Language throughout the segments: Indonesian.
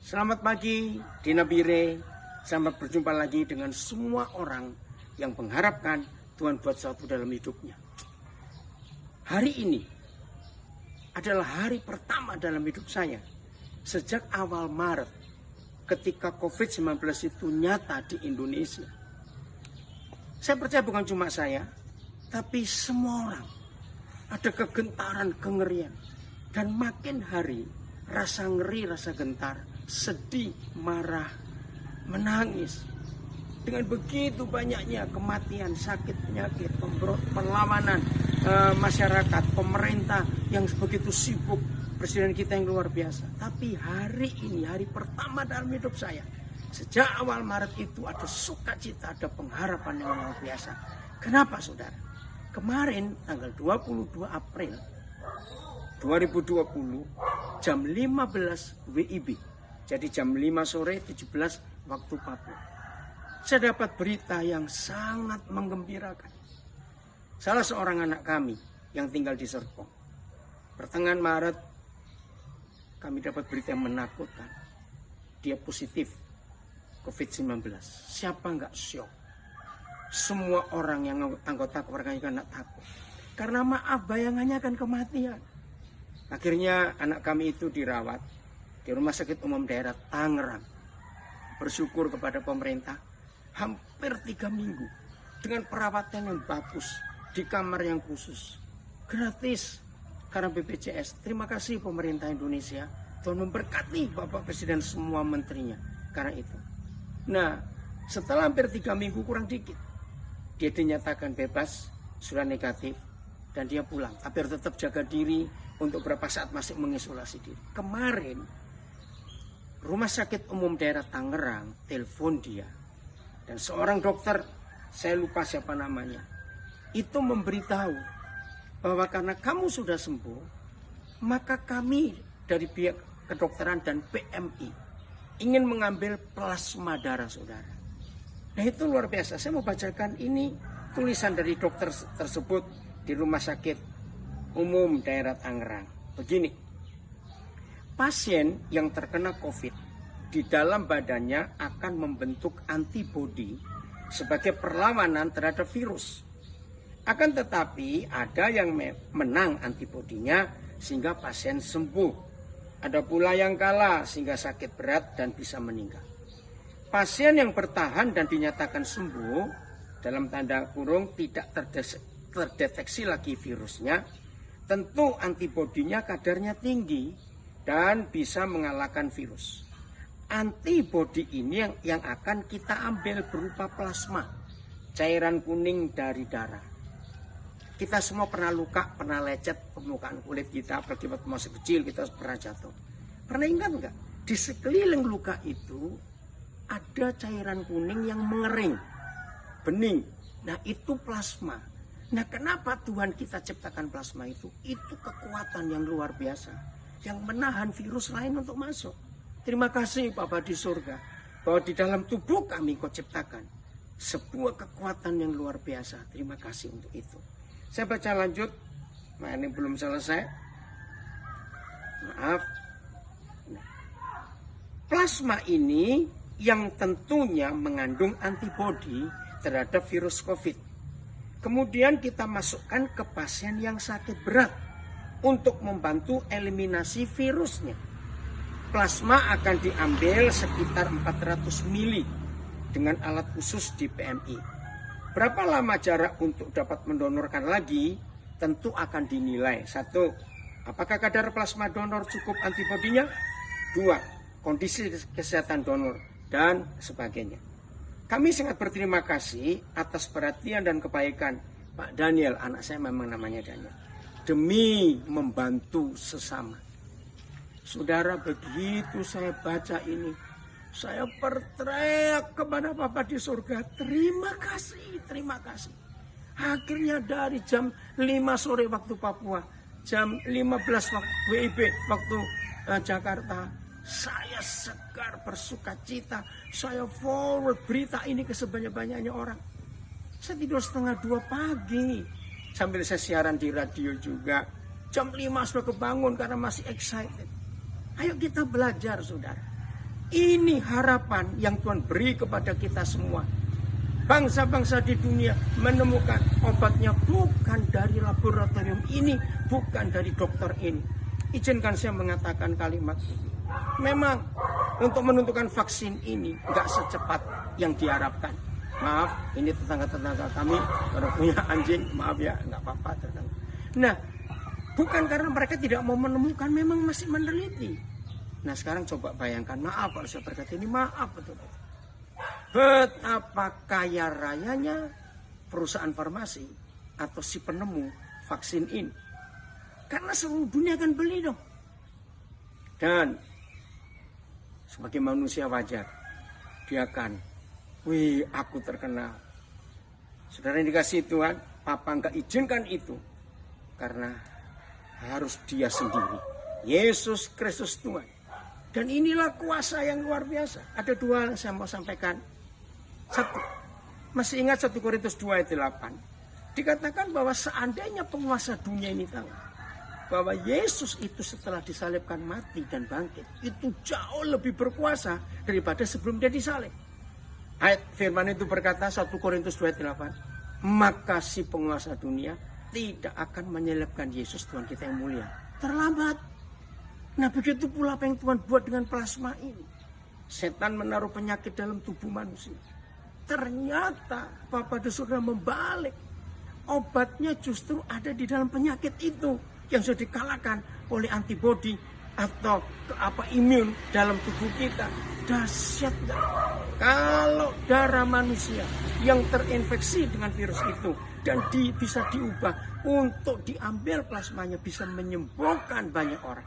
Selamat pagi, Dina Bire. Selamat berjumpa lagi dengan semua orang yang mengharapkan Tuhan buat sesuatu dalam hidupnya. Hari ini adalah hari pertama dalam hidup saya. Sejak awal Maret, ketika COVID-19 itu nyata di Indonesia. Saya percaya bukan cuma saya, tapi semua orang. Ada kegentaran, kengerian. Dan makin hari, rasa ngeri, rasa gentar, sedih, marah, menangis. Dengan begitu banyaknya kematian, sakit, penyakit, perlawanan masyarakat, pemerintah yang begitu sibuk, presiden kita yang luar biasa. Tapi hari ini, hari pertama dalam hidup saya, sejak awal Maret itu ada sukacita, ada pengharapan yang luar biasa. Kenapa saudara? Kemarin tanggal 22 April 2020 jam 15 WIB. Jadi jam 5 sore 17 waktu Papua. Saya dapat berita yang sangat menggembirakan. Salah seorang anak kami yang tinggal di Serpong. Pertengahan Maret kami dapat berita yang menakutkan. Dia positif COVID-19. Siapa nggak syok? Semua orang yang anggota keluarga nggak takut. Karena maaf bayangannya akan kematian. Akhirnya anak kami itu dirawat di Rumah Sakit Umum Daerah Tangerang. Bersyukur kepada pemerintah, hampir 3 minggu dengan perawatan yang bagus di kamar yang khusus, gratis karena BPJS. Terima kasih pemerintah Indonesia, Tuhan memberkati Bapak Presiden semua menterinya karena itu. Nah, setelah hampir 3 minggu kurang dikit, dia dinyatakan bebas, sudah negatif, dan dia pulang. Tapi harus tetap jaga diri untuk beberapa saat masih mengisolasi diri. Kemarin Rumah Sakit Umum Daerah Tangerang telepon dia. Dan seorang dokter, saya lupa siapa namanya, itu memberitahu bahwa karena kamu sudah sembuh, maka kami dari pihak kedokteran dan PMI ingin mengambil plasma darah saudara. Nah itu luar biasa. Saya mau bacakan ini tulisan dari dokter tersebut di Rumah Sakit Umum Daerah Tangerang. Begini. Pasien yang terkena COVID di dalam badannya akan membentuk antibodi sebagai perlawanan terhadap virus. Akan tetapi ada yang menang antibodinya sehingga pasien sembuh. Ada pula yang kalah sehingga sakit berat dan bisa meninggal. Pasien yang bertahan dan dinyatakan sembuh, dalam tanda kurung tidak terdeteksi lagi virusnya, tentu antibodinya kadarnya tinggi dan bisa mengalahkan virus. Antibodi ini yang akan kita ambil berupa plasma, cairan kuning dari darah. Kita semua pernah luka, pernah lecet permukaan kulit kita, apalagi waktu masih kecil kita pernah jatuh. Pernah ingat nggak? Di sekeliling luka itu ada cairan kuning yang mengering, bening. Nah itu plasma. Nah kenapa Tuhan kita ciptakan plasma itu? Itu kekuatan yang luar biasa yang menahan virus lain untuk masuk. Terima kasih Bapa di surga bahwa di dalam tubuh kami Kau ciptakan sebuah kekuatan yang luar biasa. Terima kasih untuk itu. Saya baca lanjut. Nah ini belum selesai. Maaf. Nah, plasma ini yang tentunya mengandung antibodi terhadap virus COVID. Kemudian kita masukkan ke pasien yang sakit berat untuk membantu eliminasi virusnya. Plasma akan diambil sekitar 400 mili dengan alat khusus di PMI. Berapa lama jarak untuk dapat mendonorkan lagi tentu akan dinilai. 1. Apakah kadar plasma donor cukup antibodinya? 2. Kondisi kesehatan donor dan sebagainya. Kami sangat berterima kasih atas perhatian dan kebaikan Pak Daniel, anak saya memang namanya Daniel, demi membantu sesama. Saudara, begitu saya baca ini, saya berteriak kepada Bapa di surga, terima kasih, terima kasih. Akhirnya dari jam 5 sore waktu Papua, jam 15 waktu WIB waktu Jakarta, saya segar bersuka cita, saya forward berita ini ke sebanyak-banyaknya orang. Saya tidur 1:30 pagi. Sambil saya siaran di radio juga. Jam 5 sudah kebangun karena masih excited. Ayo kita belajar saudara. Ini harapan yang Tuhan beri kepada kita semua. Bangsa-bangsa di dunia menemukan obatnya bukan dari laboratorium ini, bukan dari dokter ini. Izinkan saya mengatakan kalimat ini. Memang untuk menentukan vaksin ini nggak secepat yang diharapkan. Maaf, ini tetangga-tetangga kami kalau punya anjing, maaf ya, nggak apa-apa tetangga. Nah, bukan karena mereka tidak mau menemukan, memang masih meneliti. Nah sekarang coba bayangkan, maaf kalau saya berkata ini, maaf betul-betul. Betapa kaya rayanya perusahaan farmasi atau si penemu vaksin ini. Karena seluruh dunia akan beli dong. Dan sebagai manusia wajar, dia akan, wih aku terkenal. Saudara yang dikasih Tuhan, Papa nggak izinkan itu. Karena harus dia sendiri. Yesus Kristus Tuhan. Dan inilah kuasa yang luar biasa. Ada dua yang saya mau sampaikan. Satu, masih ingat 1 Korintus 2 ayat 8. Dikatakan bahwa seandainya penguasa dunia ini tahu bahwa Yesus itu setelah disalibkan mati dan bangkit, itu jauh lebih berkuasa daripada sebelum dia disalib. Ayat firman itu berkata 1 Korintus 2 ayat 8. Maka si penguasa dunia tidak akan menyalibkan Yesus Tuhan kita yang mulia. Terlambat. Nah begitu pula apa yang Tuhan buat dengan plasma ini. Setan menaruh penyakit dalam tubuh manusia. Ternyata Bapa di surga membalik. Obatnya justru ada di dalam penyakit itu. Yang sudah dikalahkan oleh antibodi atau imun dalam tubuh kita. Dahsyat gak? Kalau darah manusia yang terinfeksi dengan virus itu dan bisa diubah untuk diambil plasmanya, bisa menyembuhkan banyak orang.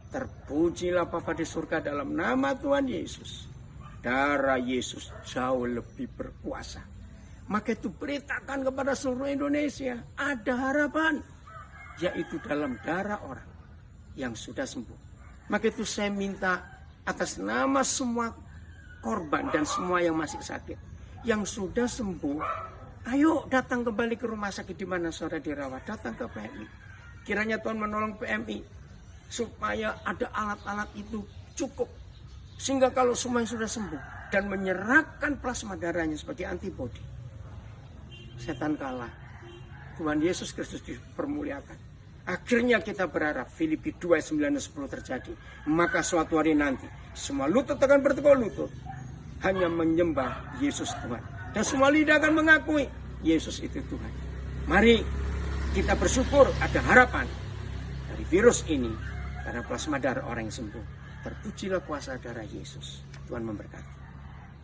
Terpujilah Bapa di surga dalam nama Tuhan Yesus. Darah Yesus jauh lebih berkuasa. Maka itu beritakan kepada seluruh Indonesia, ada harapan. Yaitu dalam darah orang yang sudah sembuh. Maka itu saya minta atas nama semua korban dan semua yang masih sakit. Yang sudah sembuh, ayo datang kembali ke rumah sakit di mana saudara dirawat. Datang ke PMI. Kiranya Tuhan menolong PMI. Supaya ada alat-alat itu cukup. Sehingga kalau semuanya sudah sembuh. Dan menyerahkan plasma darahnya sebagai antibodi. Setan kalah. Tuhan Yesus Kristus dipermuliakan. Akhirnya kita berharap Filipi 2, 9, 10 terjadi. Maka suatu hari nanti. Semua lutut akan bertekuk lutut. Hanya menyembah Yesus Tuhan. Dan semua lidah akan mengakui Yesus itu Tuhan. Mari kita bersyukur ada harapan. Dari virus ini. Karena plasma darah orang yang sembuh. Terpujilah kuasa darah Yesus. Tuhan memberkati.